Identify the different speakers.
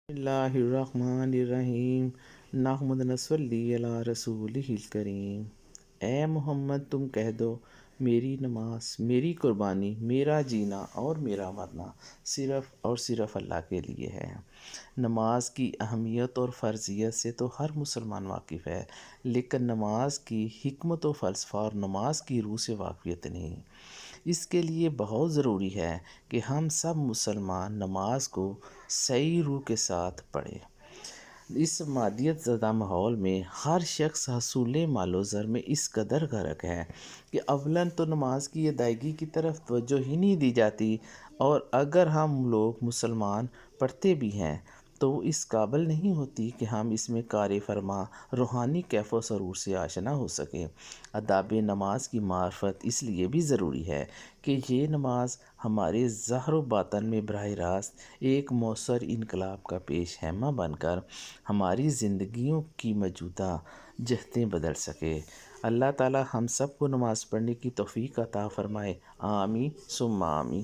Speaker 1: اللہ الرحمن الرحیم نحمد نصلی علی رسولہ الکریم۔ اے محمد تم کہہ دو میری نماز، میری قربانی، میرا جینا اور میرا مرنا صرف اور صرف اللہ کے لیے ہے۔ نماز کی اہمیت اور فرضیت سے تو ہر مسلمان واقف ہے، لیکن نماز کی حکمت و فلسفہ اور نماز کی روح سے واقفیت نہیں۔ اس کے لیے بہت ضروری ہے کہ ہم سب مسلمان نماز کو صحیح روح کے ساتھ پڑھیں۔ اس مادیت زدہ ماحول میں ہر شخص حصول مال و زر میں اس قدر غرق ہے کہ اولاً تو نماز کی ادائیگی کی طرف توجہ ہی نہیں دی جاتی، اور اگر ہم لوگ مسلمان پڑھتے بھی ہیں تو اس قابل نہیں ہوتی کہ ہم اس میں کار فرما روحانی کیف و سرور سے آشنا ہو سکیں۔ آداب نماز کی معرفت اس لیے بھی ضروری ہے کہ یہ نماز ہمارے ظاہر و باطن میں براہ راست ایک مؤثر انقلاب کا پیش خیمہ بن کر ہماری زندگیوں کی موجودہ جہتیں بدل سکے۔ اللہ تعالی ہم سب کو نماز پڑھنے کی توفیق عطا فرمائے، آمین ثم آمین۔